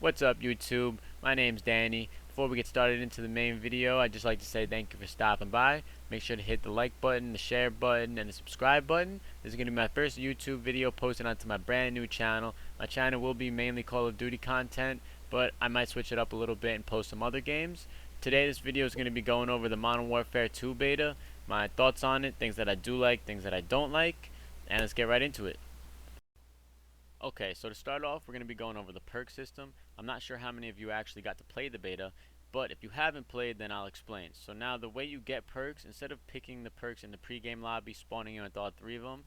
What's up, YouTube? My name's Danny. Before we get started into the main video, I'd just like to say thank you for stopping by. Make sure to hit the like button, the share button, and the subscribe button. This is going to be my first YouTube video posted onto my brand new channel. My channel will be mainly Call of Duty content, but I might switch it up a little bit and post some other games. Today, this video is going to be going over the Modern Warfare 2 beta, my thoughts on it, things that I do like, things that I don't like, and let's get right into it. Okay, so to start off, we're going to be going over the perk system. I'm not sure how many of you actually got to play the beta, but if you haven't played, then I'll explain. So now the way you get perks, instead of picking the perks in the pre-game lobby, spawning in with all three of them,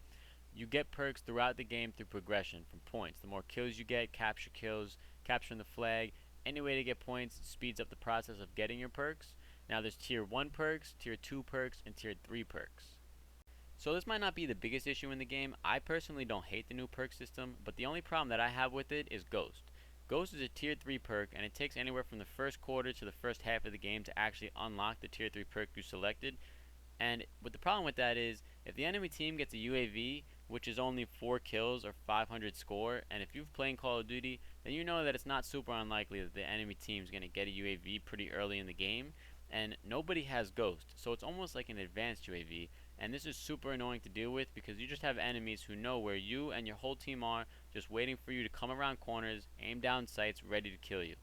you get perks throughout the game through progression from points. The more kills you get, capture kills, capturing the flag, any way to get points speeds up the process of getting your perks. Now there's tier 1 perks, tier 2 perks, and tier 3 perks. So this might not be the biggest issue in the game. I personally don't hate the new perk system, but the only problem that I have with it is Ghost. Ghost is a tier 3 perk, and it takes anywhere from the first quarter to the first half of the game to actually unlock the tier 3 perk you selected. And what the problem with that is, if the enemy team gets a UAV, which is only 4 kills or 500 score, and if you've played Call of Duty, then you know that it's not super unlikely that the enemy team is going to get a UAV pretty early in the game, and nobody has Ghost, so it's almost like an advanced UAV, and this is super annoying to deal with because you just have enemies who know where you and your whole team are, just waiting for you to come around corners, aim down sights, ready to kill you.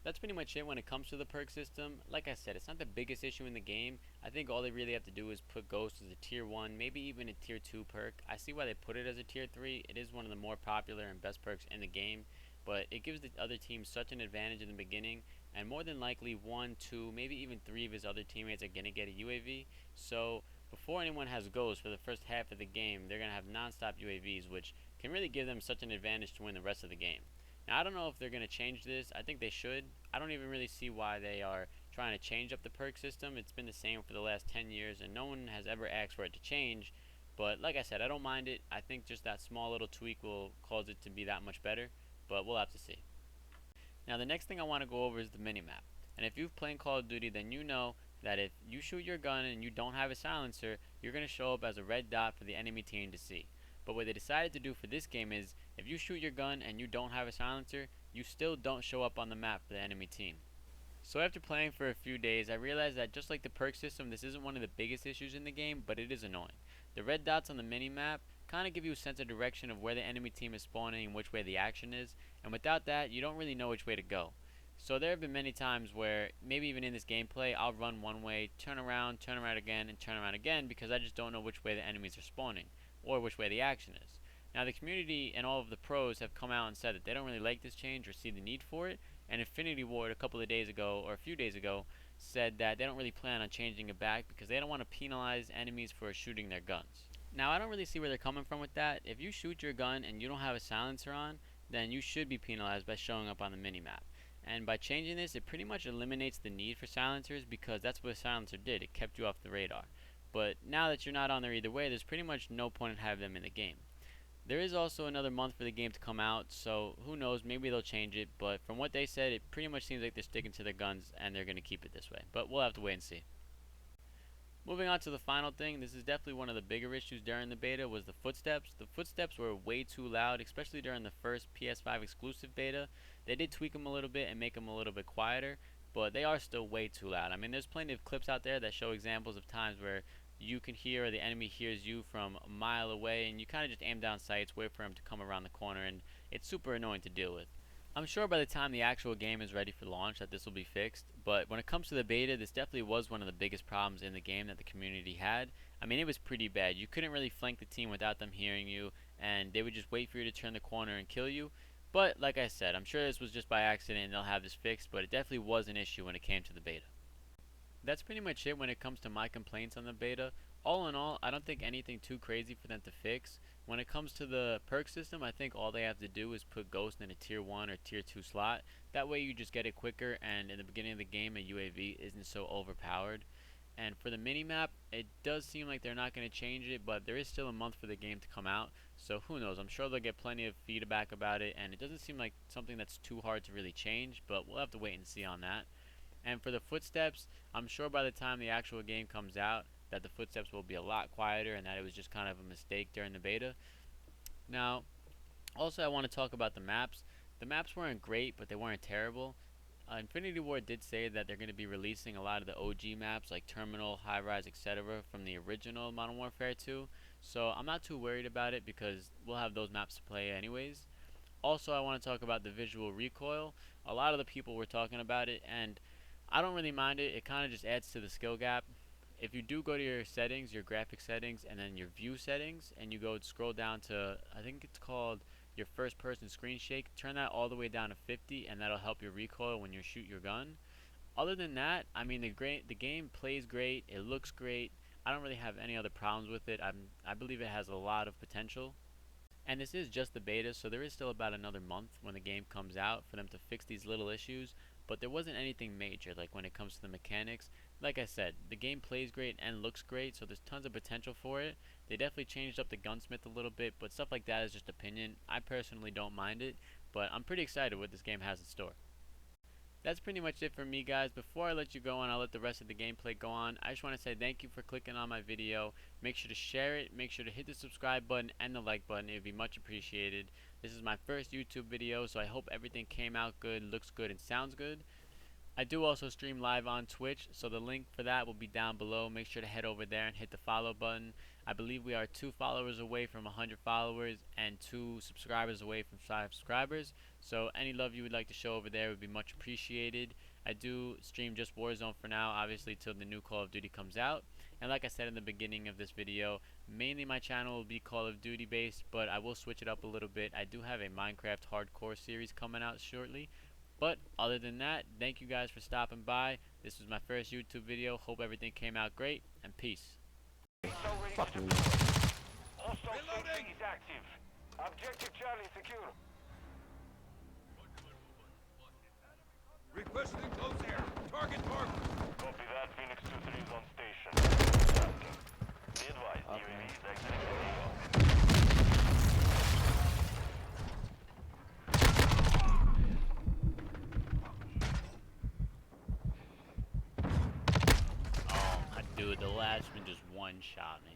That's pretty much it when it comes to the perk system. Like I said, it's not the biggest issue in the game. I think all they really have to do is put Ghost as a tier 1, maybe even a tier 2 perk. I see why they put it as a tier 3. It is one of the more popular and best perks in the game, but it gives the other team such an advantage in the beginning, and more than likely 1, 2, maybe even 3 of his other teammates are going to get a UAV. So before anyone has Ghost for the first half of the game, they're going to have non-stop UAVs, which can really give them such an advantage to win the rest of the game. Now, I don't know if they're going to change this. I think they should. I don't even really see why they are trying to change up the perk system. It's been the same for the last 10 years, and no one has ever asked for it to change. But like I said, I don't mind it. I think just that small little tweak will cause it to be that much better, but we'll have to see. Now, the next thing I want to go over is the minimap. And if you've played Call of Duty, then you know that if you shoot your gun and you don't have a silencer, you're going to show up as a red dot for the enemy team to see. But what they decided to do for this game is, if you shoot your gun and you don't have a silencer, you still don't show up on the map for the enemy team. So after playing for a few days, I realized that just like the perk system, this isn't one of the biggest issues in the game, but it is annoying. The red dots on the mini-map kind of give you a sense of direction of where the enemy team is spawning and which way the action is, and without that, you don't really know which way to go. So there have been many times where, maybe even in this gameplay, I'll run one way, turn around again, and turn around again because I just don't know which way the enemies are spawning, or which way the action is. Now the community and all of the pros have come out and said that they don't really like this change or see the need for it, and Infinity Ward a couple of days ago, or a few days ago, said that they don't really plan on changing it back because they don't want to penalize enemies for shooting their guns. Now I don't really see where they're coming from with that. If you shoot your gun and you don't have a silencer on, then you should be penalized by showing up on the minimap. And by changing this, it pretty much eliminates the need for silencers because that's what a silencer did. It kept you off the radar. But now that you're not on there either way, there's pretty much no point in having them in the game. There is also another month for the game to come out, so who knows, maybe they'll change it, but from what they said, it pretty much seems like they're sticking to their guns and they're going to keep it this way. But we'll have to wait and see. Moving on to the final thing, this is definitely one of the bigger issues during the beta, was the footsteps. The footsteps were way too loud, especially during the first PS5 exclusive beta. They did tweak them a little bit and make them a little bit quieter, but they are still way too loud. I mean, there's plenty of clips out there that show examples of times where you can hear or the enemy hears you from a mile away, and you kind of just aim down sights, wait for him to come around the corner, and it's super annoying to deal with. I'm sure by the time the actual game is ready for launch that this will be fixed, but when it comes to the beta, this definitely was one of the biggest problems in the game that the community had. I mean, it was pretty bad. You couldn't really flank the team without them hearing you, and they would just wait for you to turn the corner and kill you. But like I said, I'm sure this was just by accident and they'll have this fixed, but it definitely was an issue when it came to the beta. That's pretty much it when it comes to my complaints on the beta. All in all, I don't think anything too crazy for them to fix. When it comes to the perk system, I think all they have to do is put Ghost in a tier 1 or tier 2 slot. That way you just get it quicker, and in the beginning of the game a UAV isn't so overpowered. And for the minimap, it does seem like they're not going to change it, but there is still a month for the game to come out, so who knows. I'm sure they'll get plenty of feedback about it, and it doesn't seem like something that's too hard to really change, but we'll have to wait and see on that. And for the footsteps, I'm sure by the time the actual game comes out that the footsteps will be a lot quieter and that it was just kind of a mistake during the beta. Now, also I want to talk about the maps. The maps weren't great, but they weren't terrible. Infinity Ward did say that they're going to be releasing a lot of the OG maps like Terminal, High Rise, etc. from the original Modern Warfare 2. So I'm not too worried about it because we'll have those maps to play anyways. Also, I want to talk about the visual recoil. A lot of the people were talking about it, and I don't really mind it. It kind of just adds to the skill gap. If you do go to your settings, your graphic settings, and then your view settings, and you go scroll down to, I think it's called your first person screen shake, turn that all the way down to 50, and that'll help your recoil when you shoot your gun. Other than that, I mean, the game plays great, it looks great. I don't really have any other problems with it. I believe it has a lot of potential. And this is just the beta, so there is still about another month when the game comes out for them to fix these little issues, but there wasn't anything major like when it comes to the mechanics. Like I said, the game plays great and looks great, so there's tons of potential for it. They definitely changed up the gunsmith a little bit, but stuff like that is just opinion. I personally don't mind it, but I'm pretty excited what this game has in store. That's pretty much it for me, guys. Before I let you go and I'll let the rest of the gameplay go on, I just want to say thank you for clicking on my video. Make sure to share it, make sure to hit the subscribe button and the like button. It would be much appreciated. This is my first YouTube video, so I hope everything came out good, looks good, and sounds good. I do also stream live on Twitch, so the link for that will be down below. Make sure to head over there and hit the follow button. I believe we are 2 followers away from 100 followers and 2 subscribers away from 5 subscribers. So any love you would like to show over there would be much appreciated. I do stream just Warzone for now, obviously till the new Call of Duty comes out. And like I said in the beginning of this video, mainly my channel will be Call of Duty based, but I will switch it up a little bit. I do have a Minecraft hardcore series coming out shortly. But other than that, thank you guys for stopping by. This was my first YouTube video. Hope everything came out great, and peace. Reloading! Is active. Objective Charlie secure. Requesting close air. Target marked. Copy that. Phoenix 2-3 is on station. Be advised, UAV is exiting the AO. Dude, the last one just one-shot me.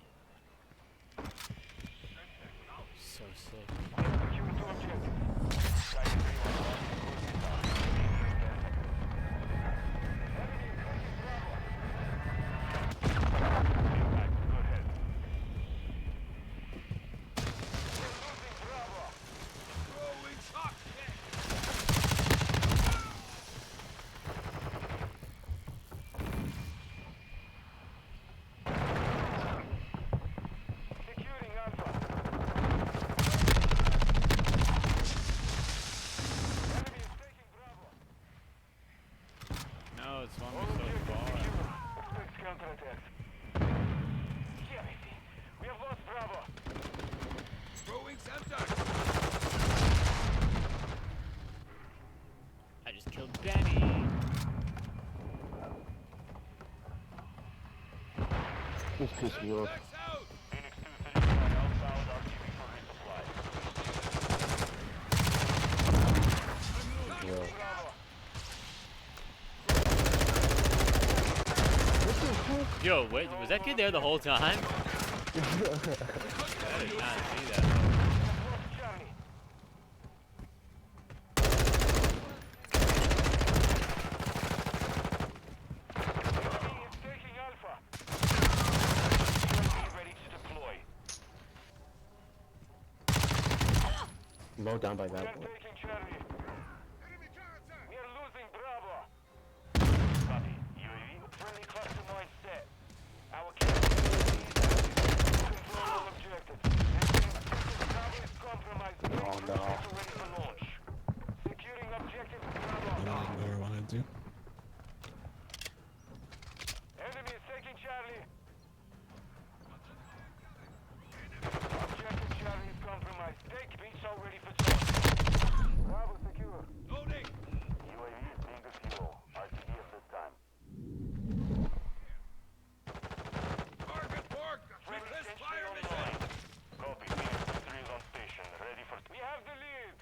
So sick. Secure 2 objectives. Strike 3 No, it's one so far. Expect counterattack. Yeah, I see. We have lost Bravo. Throwing Samson. I just killed Benny. This pissed me off. Max out. Phoenix 2-3 outbound RTB for resupply. Yeah. Bravo. Yo, wait, was that kid there the whole time? I did not see that. Lost Charlie. Enemy is taking Alpha. UAV ready to deploy. Mowed down by We are that one. taking Charlie. We are losing Bravo. Copy. UAV friendly cluster mine set. Our control all objectives. Bravo is compromised. Oh, no. Ready for launch. Securing objective Bravo. Where I wanted to. Enemy is taking Charlie. Objective Charlie is compromised. Take beach already for charge. Bravo secure. Loading. UAV is being a fuel. RTB at this time. Target marked. Friendly Request sentry fire mission. online. Copy. Phoenix 2-3 is on station. Ready for... We have the lead.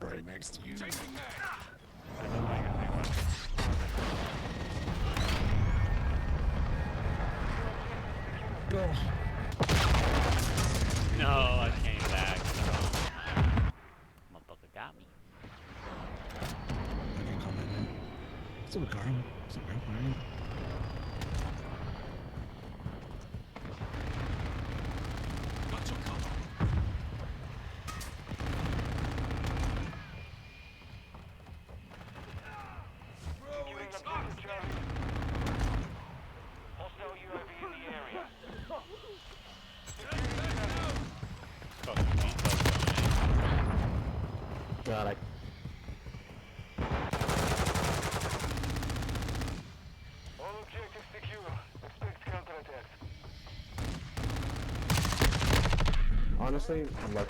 Right next to you. Changing mag. Go. god, All objectives secure. Expect counterattacks. honestly, like,